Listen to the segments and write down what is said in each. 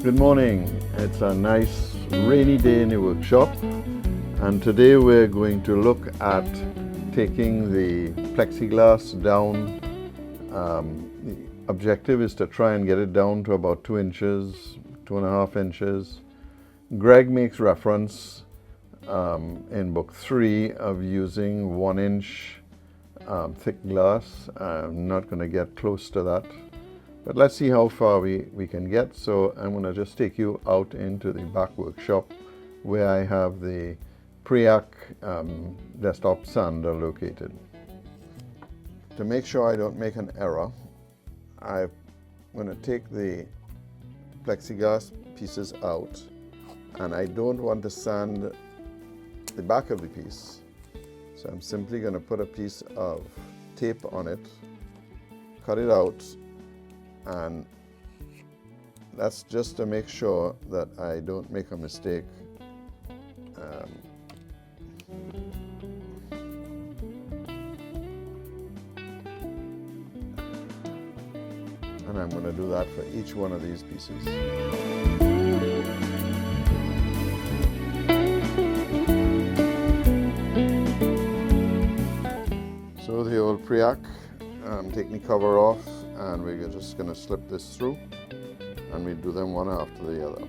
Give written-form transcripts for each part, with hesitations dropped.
Good morning. It's a nice rainy day in the workshop, and today we're going to look at taking the plexiglass down. The objective is to try and get it down to about 2 inches, 2.5 inches. Greg makes reference in book 3 of using 1-inch thick glass. I'm not going to get close to that, but let's see how far we can get. So I'm going to just take you out into the back workshop where I have the Preac desktop sander located. To make sure I don't make an error, I'm going to take the plexiglass pieces out, and I don't want to sand the back of the piece. So I'm simply going to put a piece of tape on it, cut it out, and that's just to make sure that I don't make a mistake. And I'm going to do that for each one of these pieces. So the old Preac, taking the cover off, and we're just going to slip this through, and we do them one after the other.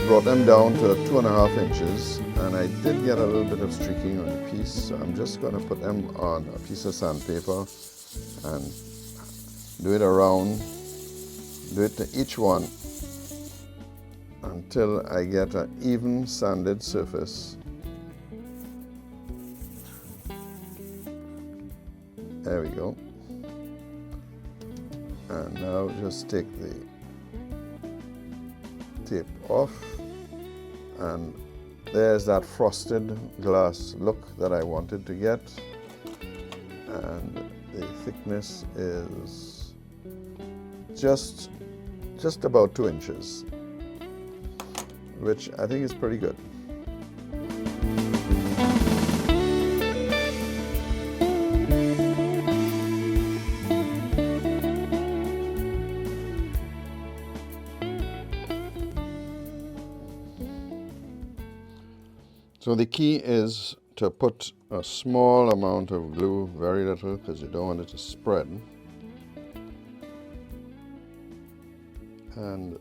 Brought them down to 2.5 inches, and I did get a little bit of streaking on the piece, so I'm just going to put them on a piece of sandpaper and do it around, do it to each one until I get an even sanded surface. There we go. And now just take the tape off, and there's that frosted glass look that I wanted to get, and the thickness is just about 2 inches, which I think is pretty good. So the key is to put a small amount of glue, very little, because you don't want it to spread. And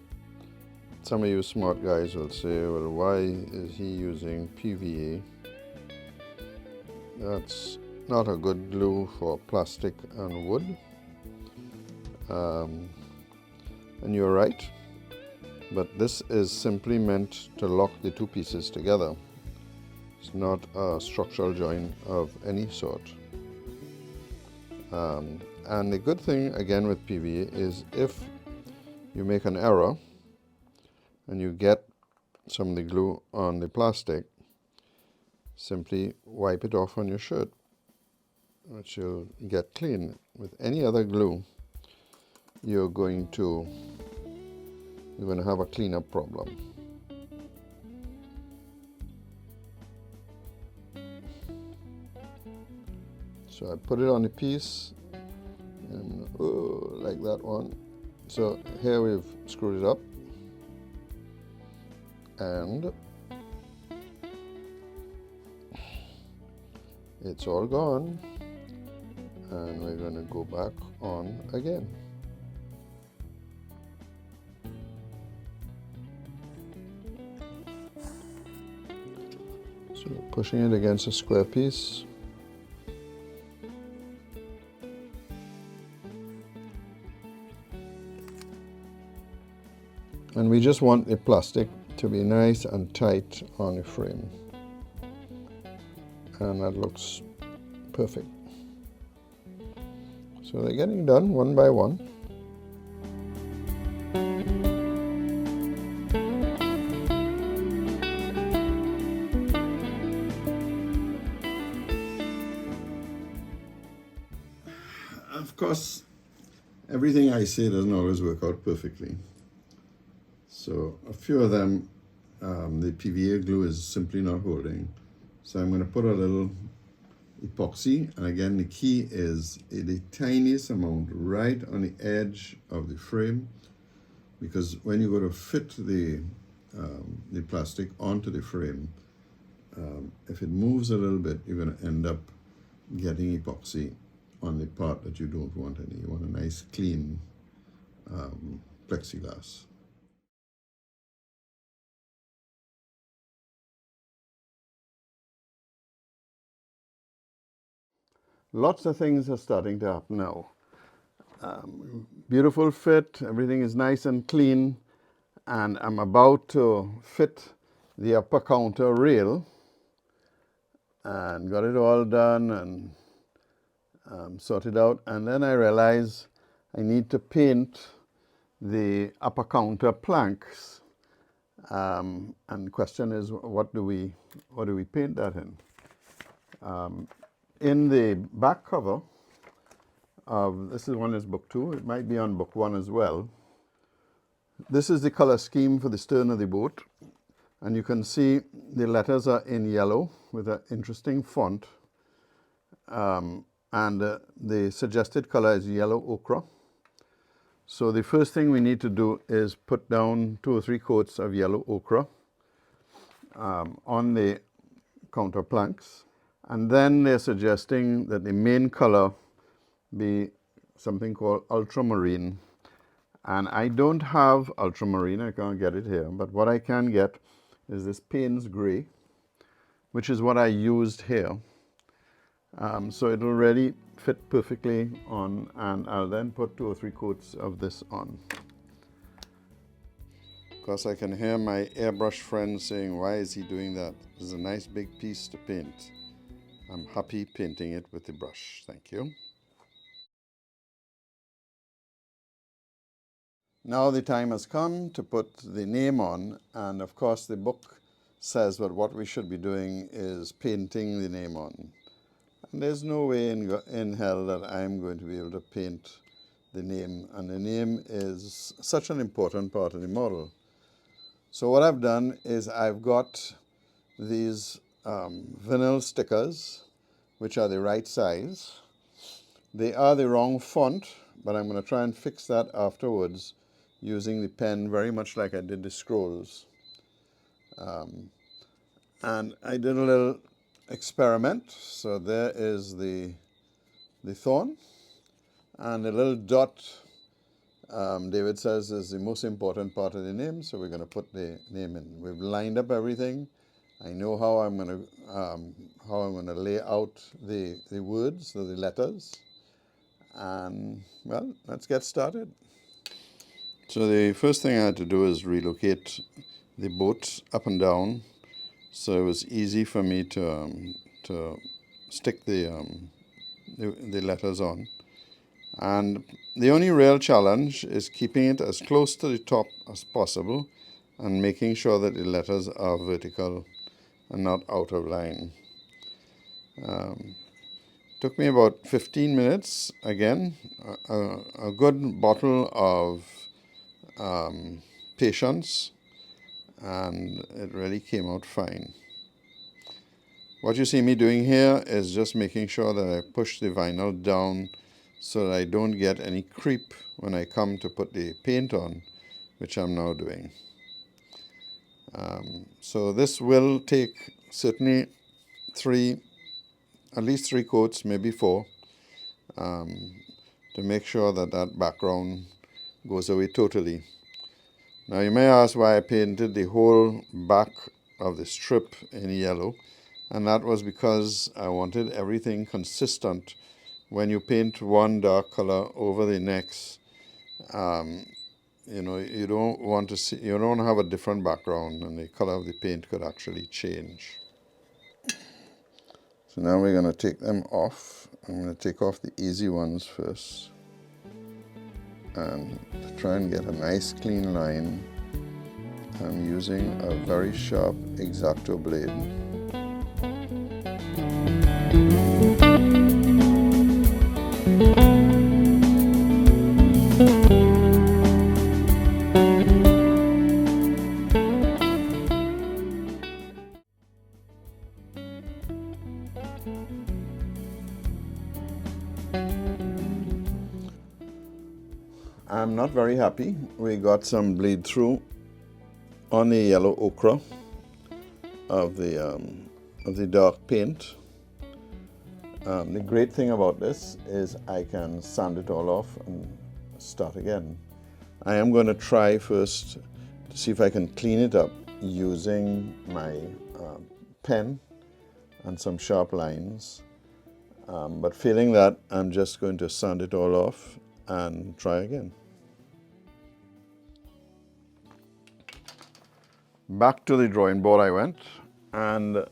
some of you smart guys will say, well, why is he using PVA? That's not a good glue for plastic and wood. And you're right, but this is simply meant to lock the two pieces together. It's not a structural joint of any sort. And the good thing again with PVA is if you make an error and you get some of the glue on the plastic, simply wipe it off on your shirt, which you'll get clean. With any other glue, you're going to have a cleanup problem. So I put it on the piece, and like that one. So here we've screwed it up, and it's all gone, and we're going to go back on again. So pushing it against a square piece. And we just want the plastic to be nice and tight on the frame. And that looks perfect. So they're getting done one by one. Of course, everything I say doesn't always work out perfectly. So a few of them, the PVA glue is simply not holding. So I'm going to put a little epoxy, and again the key is the tiniest amount right on the edge of the frame, because when you go to fit the plastic onto the frame, if it moves a little bit, you're going to end up getting epoxy on the part that you don't want any. You want a nice clean plexiglass. Lots of things are starting to happen now. Beautiful fit, everything is nice and clean, and I'm about to fit the upper counter rail and got it all done and sorted out, and then I realize I need to paint the upper counter planks, and the question is, what do we paint that in? In the back cover of this one is book 2. It might be on book 1 as well. This is the color scheme for the stern of the boat, and you can see the letters are in yellow with an interesting font, and the suggested color is yellow ochre. So the first thing we need to do is put down 2 or 3 coats of yellow ochre on the counter planks. And then they're suggesting that the main color be something called ultramarine. And I don't have ultramarine, I can't get it here, but what I can get is this Payne's Gray, which is what I used here. So it'll really fit perfectly on, and I'll then put 2 or 3 coats of this on. Of course, I can hear my airbrush friend saying, why is he doing that? This is a nice big piece to paint. I'm happy painting it with the brush. Thank you. Now the time has come to put the name on, and of course the book says that what we should be doing is painting the name on. And there's no way in hell that I'm going to be able to paint the name, and the name is such an important part of the model. So what I've done is I've got these vinyl stickers, which are the right size. They are the wrong font, but I'm going to try and fix that afterwards using the pen, very much like I did the scrolls. And I did a little experiment. So there is the thorn, and the little dot, David says, is the most important part of the name, so we're going to put the name in. We've lined up everything. I know how I'm going to lay out the words, or the letters, and well, let's get started. So the first thing I had to do is relocate the boat up and down, so it was easy for me to stick the letters on. And the only real challenge is keeping it as close to the top as possible and making sure that the letters are vertical and not out of line. Took me about 15 minutes. Again, a good bottle of patience, and it really came out fine. What you see me doing here is just making sure that I push the vinyl down so that I don't get any creep when I come to put the paint on, which I'm now doing. So this will take certainly at least 3 coats, maybe 4, to make sure that that background goes away totally. Now you may ask why I painted the whole back of the strip in yellow, and that was because I wanted everything consistent. When you paint one dark color over the next, you don't want to see, you don't have a different background, and the color of the paint could actually change. So now we're going to take them off. I'm going to take off the easy ones first, and to try and get a nice clean line, I'm using a very sharp X-Acto blade. I'm not very happy. We got some bleed through on the yellow ochre of the dark paint. The great thing about this is I can sand it all off and start again. I am going to try first to see if I can clean it up using my pen and some sharp lines. But failing that, I'm just going to sand it all off and try again. Back to the drawing board I went, and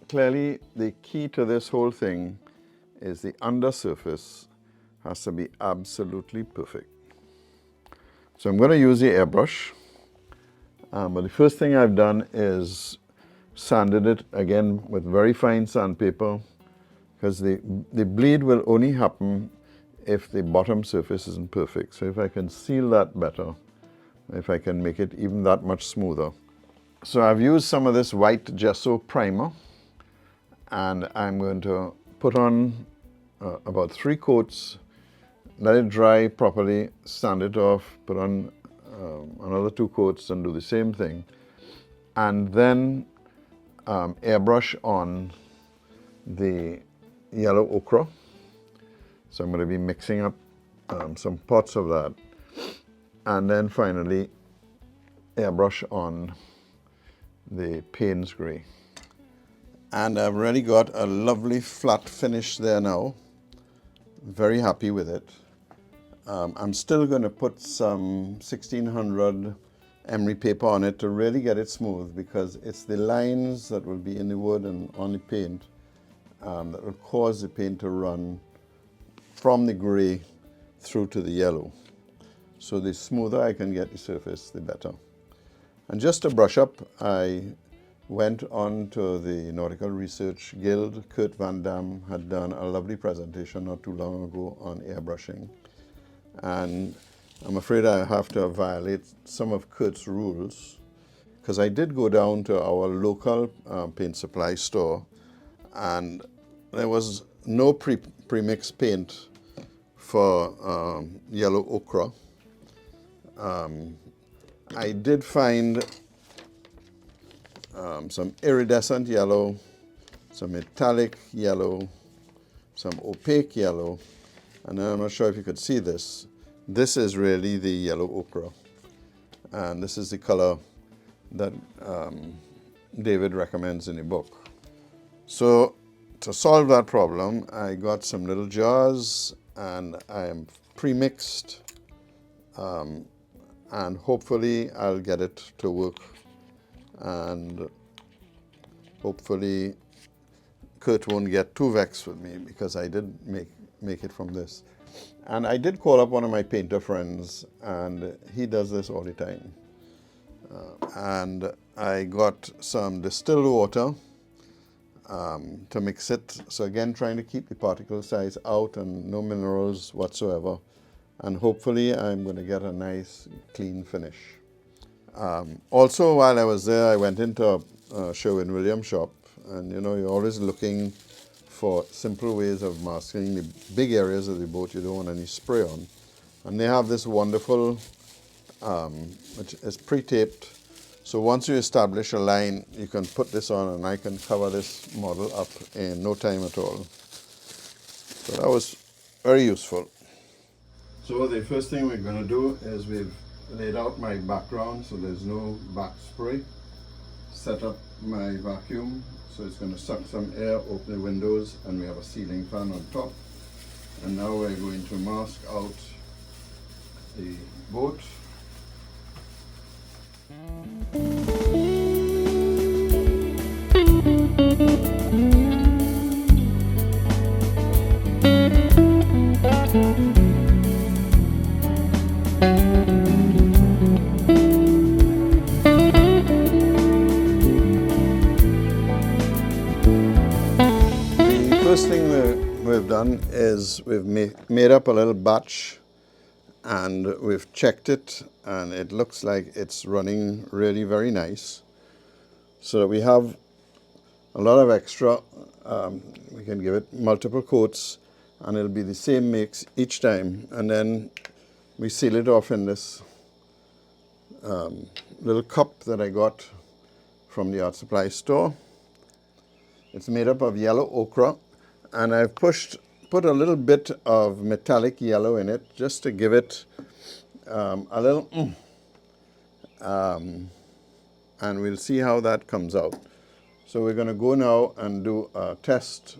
clearly the key to this whole thing is the undersurface has to be absolutely perfect. So I'm going to use the airbrush, but the first thing I've done is sanded it again with very fine sandpaper, because the bleed will only happen if the bottom surface isn't perfect. So if I can seal that better, if I can make it even that much smoother. So I've used some of this white gesso primer, and I'm going to put on about 3 coats, let it dry properly, sand it off, put on another 2 coats and do the same thing, and then airbrush on the yellow ochre. So I'm going to be mixing up some pots of that, and then finally airbrush on the Payne's Grey. And I've already got a lovely flat finish there now. Very happy with it. I'm still going to put some 1600 emery paper on it to really get it smooth, because it's the lines that will be in the wood and on the paint that will cause the paint to run from the grey through to the yellow. So the smoother I can get the surface, the better. And just to brush up, I went on to the Nautical Research Guild. Kurt Van Dam had done a lovely presentation not too long ago on airbrushing. And I'm afraid I have to violate some of Kurt's rules, because I did go down to our local paint supply store, and there was no pre-mixed paint for yellow ochre. I did find some iridescent yellow, some metallic yellow, some opaque yellow, and I'm not sure if you could see this. This is really the yellow ochre, and this is the color that David recommends in the book. So to solve that problem, I got some little jars, and I am pre-mixed, and hopefully I'll get it to work, and hopefully Kurt won't get too vexed with me, because I did make it from this. And I did call up one of my painter friends, and he does this all the time. And I got some distilled water to mix it. So again, trying to keep the particle size out and no minerals whatsoever. And hopefully I'm going to get a nice clean finish. Also, while I was there, I went into a Sherwin-Williams shop, and you know, you're always looking for simple ways of masking the big areas of the boat you don't want any spray on. And they have this wonderful, which is pre-taped. So once you establish a line, you can put this on, and I can cover this model up in no time at all. So that was very useful. So the first thing we're going to do is we've laid out my background so there's no back spray. Set up my vacuum so it's going to suck some air, open the windows, and we have a ceiling fan on top. And now we're going to mask out the boat. First thing we've done is we've made up a little batch, and we've checked it, and it looks like it's running really very nice. So we have a lot of extra. We can give it multiple coats, and it'll be the same mix each time. And then we seal it off in this little cup that I got from the art supply store. It's made up of yellow ochre, and I've put a little bit of metallic yellow in it just to give it a little and we'll see how that comes out. So we're going to go now and do a test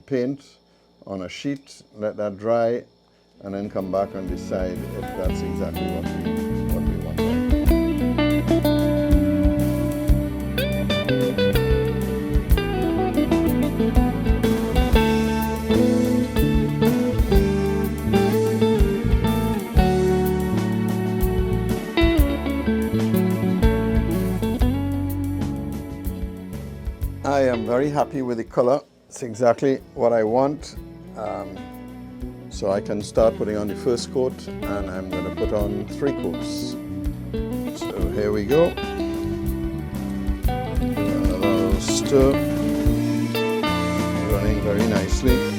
paint on a sheet, let that dry, and then come back and decide if that's exactly what we want. I am very happy with the color. It's exactly what I want. So I can start putting on the first coat, and I'm going to put on 3 coats. So here we go. Another little stir, running very nicely.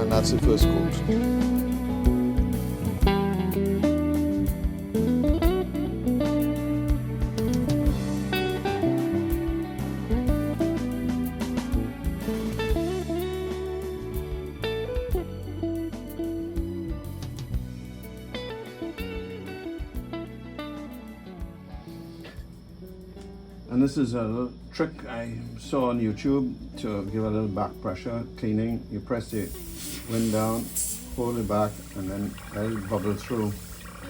That's the first coat. And this is a little trick I saw on YouTube to give a little back pressure cleaning. You press the wind down, hold it back, and then let it bubble through,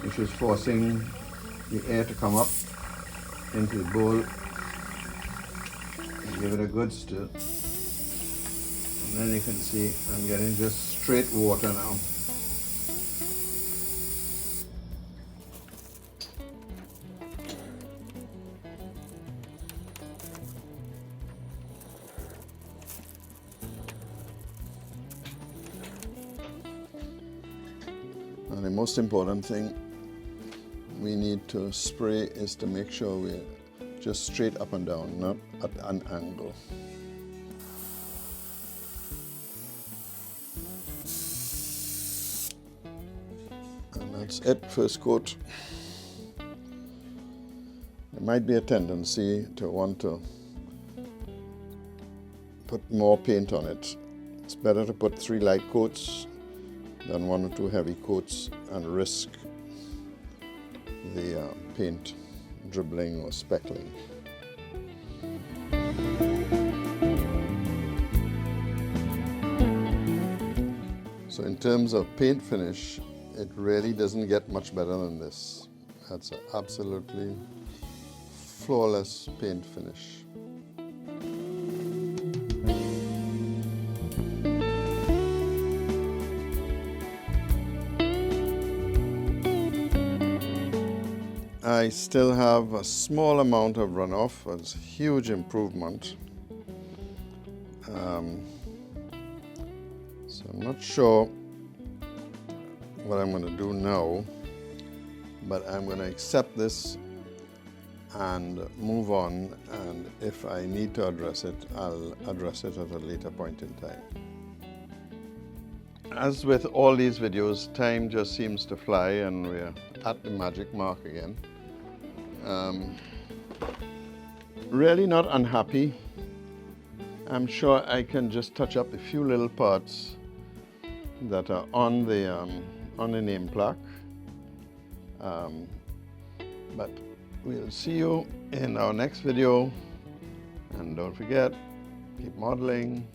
which is forcing the air to come up into the bowl. And give it a good stir. And then you can see I'm getting just straight water now. And the most important thing we need to spray is to make sure we're just straight up and down, not at an angle. And that's it, first coat. There might be a tendency to want to put more paint on it. It's better to put 3 light coats than 1 or 2 heavy coats and risk the paint dribbling or speckling. So in terms of paint finish, it really doesn't get much better than this. That's an absolutely flawless paint finish. I still have a small amount of runoff. It's a huge improvement. So I'm not sure what I'm going to do now, but I'm going to accept this and move on, and if I need to address it, I'll address it at a later point in time. As with all these videos, time just seems to fly, and we're at the magic mark again. Really not unhappy. I'm sure I can just touch up a few little parts that are on the name plaque. But we'll see you in our next video, and don't forget, keep modeling.